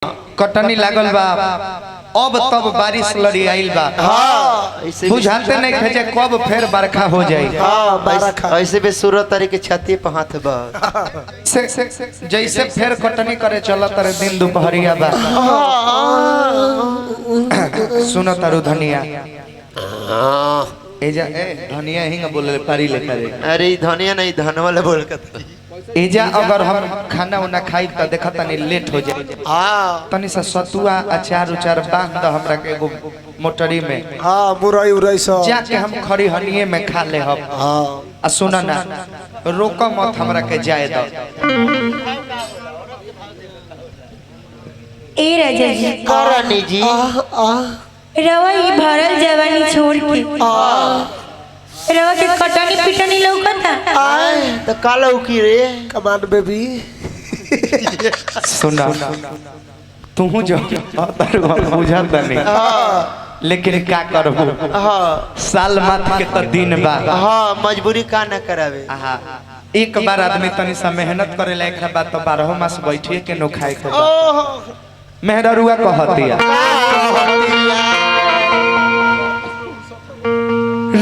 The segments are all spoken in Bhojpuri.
कटनी लागल बा अब तब बारिश लड़ी आइल बा। बुझाते नहीं थे जे कब फिर बरखा हो जाए। ऐसे भी सूरत तारी के छाती पे हाथ बा जैसे फिर कटनी करे चलत रे दिन दोपहरिया बा। सुनो तारू धनिया एजा धनिया हिंग बोले पारी लेकर। अरे धनिया नहीं धनवाले बोल के एजा अगर हम खाना उना खाई तो देखा तनी लेट हो जाए। तनी सा सतुआ अचार उचार बांध द हमरा के एगो मोटरी में। मुरई उरई सब जाके हम खड़ी हनिए में खा ले हम। आ सुना ना रोक मत हमरा के जाए दो। ए राजा जी करनी जी रवा ये भरल जवानी छोड़ के रवा के कटनी पिटनी लौकता तो काला उकी रे कमांड बेबी। सुना तू जो बुझाता नहीं लेकिन क्या करबो साल माथ के तो दिन बा। मजबूरी का ना करावे। एक बार आदमी तनी सा मेहनत करे ला एक बात तो 12 मास बैठिए के नो खाए के मेहररुआ कहतिया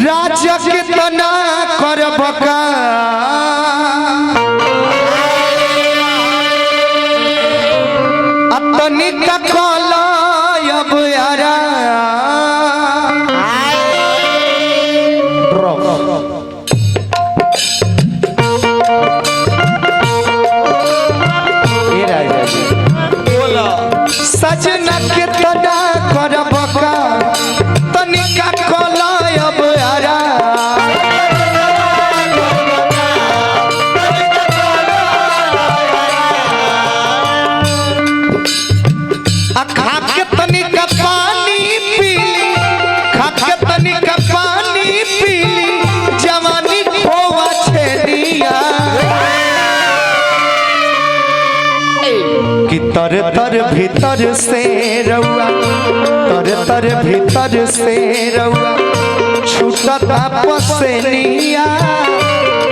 राजा के तना करबका अतनी का कलयब यारा ए राजा जी बोला सजना के तना करबका तनी का कलयब यारा तर तर भीतर से रउआ तर भीतर से रउआ छूटता पसेनिया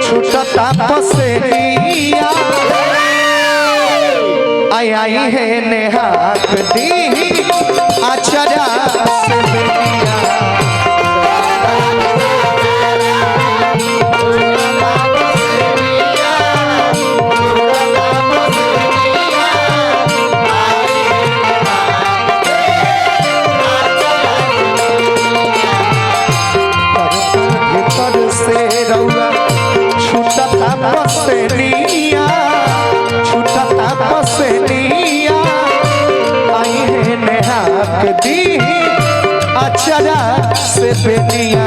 छूटता पसेनिया आई आई है नेहाक दी अचरा से बेनिया छूटता पसेनिया छूटता पसेनिया आई है नेहाक दी अचरा से बेनिया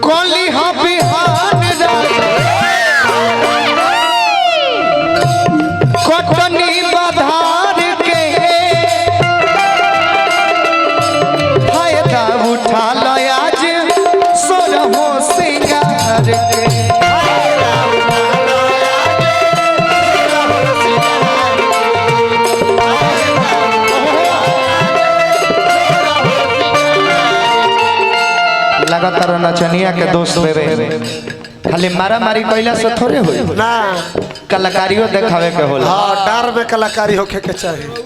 कहली हाँ बिहान कटनी बधार के फायदा उठा लो आज सोरहो के लगातार नचनिया के दोस्त देवे खाली मारा मारी कैला से थोड़े होई ना कलाकारियों देखावे के होला। हाँ डर में कलाकारी होके के चाहिए।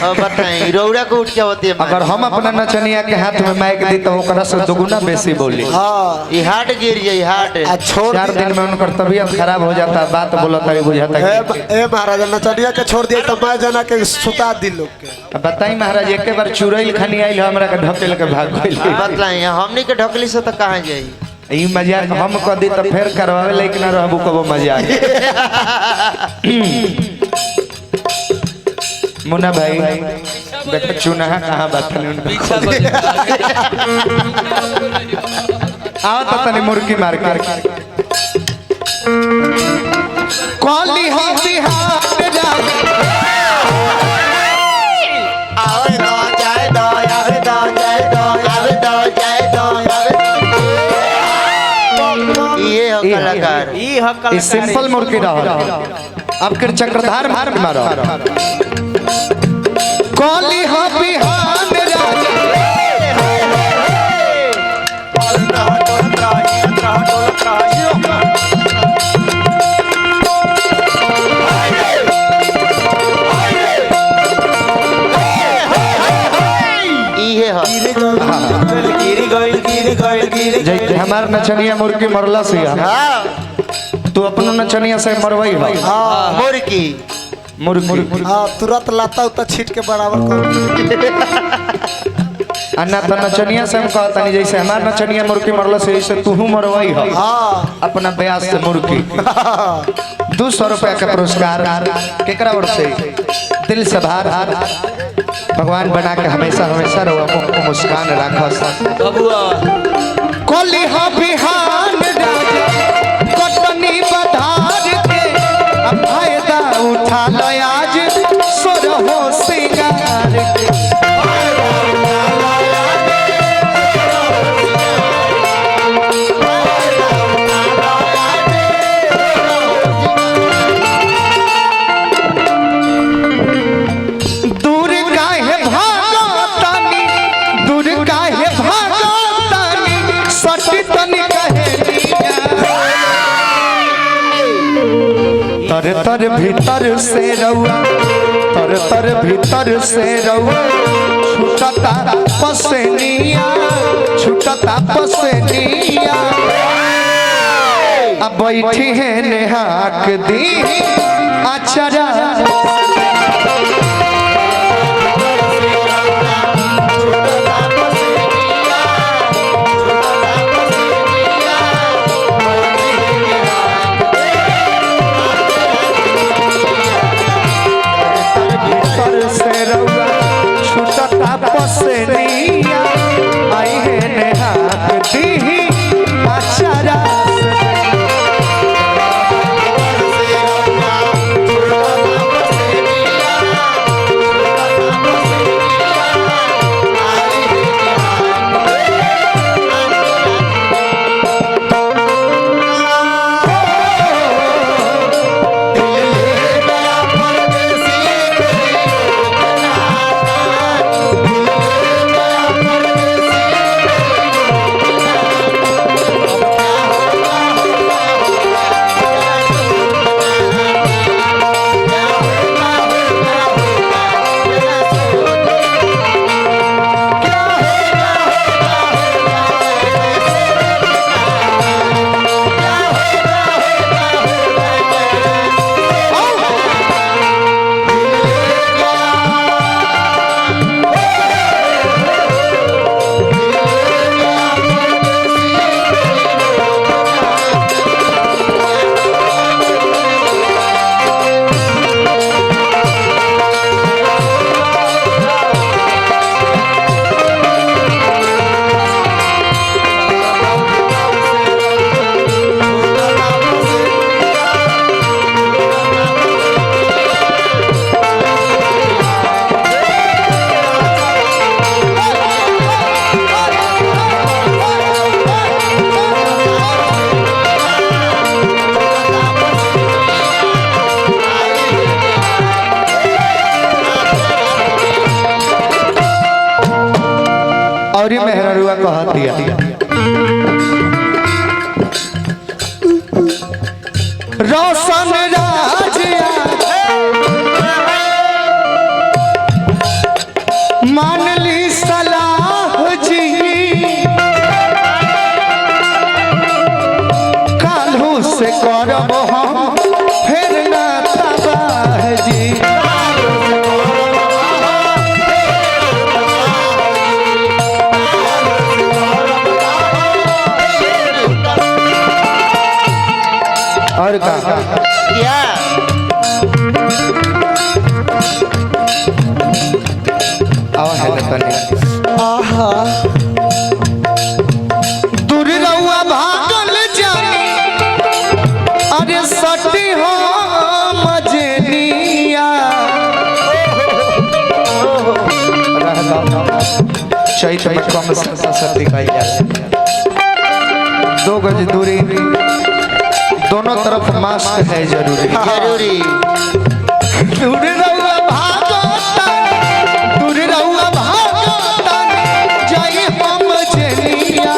अब बताएं रौड़ा को उठ के होती है अगर हम अपना नचनिया के हाथ में माइक दी तो ओकरा से दुगुना बेसी बोली। हाँ ये हार्ट गिर जाए हार्ट आ छोड़ 4 दिन में उनकर तबीयत खराब हो जाता बात बोलता है बुझाता है। ए महाराज नचनिया के छोड़ दिए तो मैं जना के सुता दी लोग के। बताई महाराज एक बार चुरैल खानी आइल हमरा के ढकेल के भाग गइल। बतलाएं हमनी के ढकली से तो कहाँ जाई ई मजाक हम क दी तो फिर करवावे लेकिन रहबू कबो मजाक। मुन्ना भाई देखो चुनाहा कहाँ बातन आओ तो तनी मुर्गी मार के कॉली हो बिहार आवे दो जाए दो आवे दो जाए दो आवे दो जाए दो ये हो कलाकार ये सिंपल मुर्गी रहा अब कर चक्रधार मार मारो कॉली हो बिहार हमार नचनिया मुर्गी मरला से तू अपनो नचनिया से मरवाई हो मुर्गी मुर्गी हाँ तुरंत लाता उता छीट के बराबर कर। अन्ना तो नचनिया से हम कहता नहीं जैसे हमार नचनिया मुर्गी मरला से ऐसे तू मरवाई हो हाँ अपना ब्याज से मुर्गी 200 रुपया का पुरस्कार केकरा ओर से दिल से भार भगवान बना के हमेशा हमेशा रहो को मुस्कान राखस कोली हो बिहान कटनी बधार के फायदा उठा लो आज सोरहो सिंगार के तर तर भीतर से रहुआ तर तर भीतर से रहुआ छुटता पसनिया छुटता पसनिया अब बैठी है नेहाक दी अचरा पसनिया आई है नेहाक दी अचरा और मेहरुआ कह दिया रोशन राजिया मान ली सलाह जी काल्हू से करब हम फिर ना तबाह जी और कहा या आवा है तने आहा दूर रहुआ भागल जानी अरे सटी हो मजनिया चैत में कम सर्दी का इलाज 2 गज दूरी दोनों तरफ मास्क है जरूरी जरूरी दूर रहुआ भागता दूर रहुआ भागता जाई हम जनिया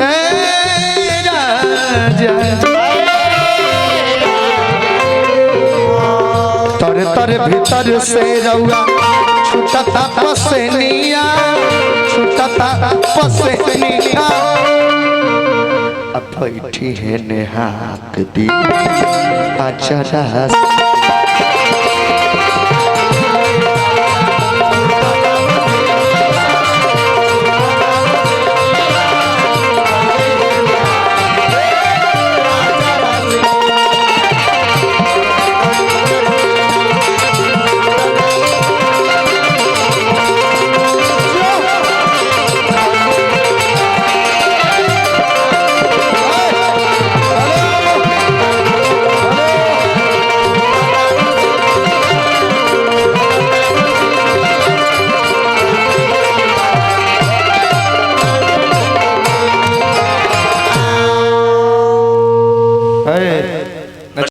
ए राजा तर तर भीतर से रहुआ छुटता पसनिया छुटता पसनिया अब बैठी है नेहाक दी अच्छा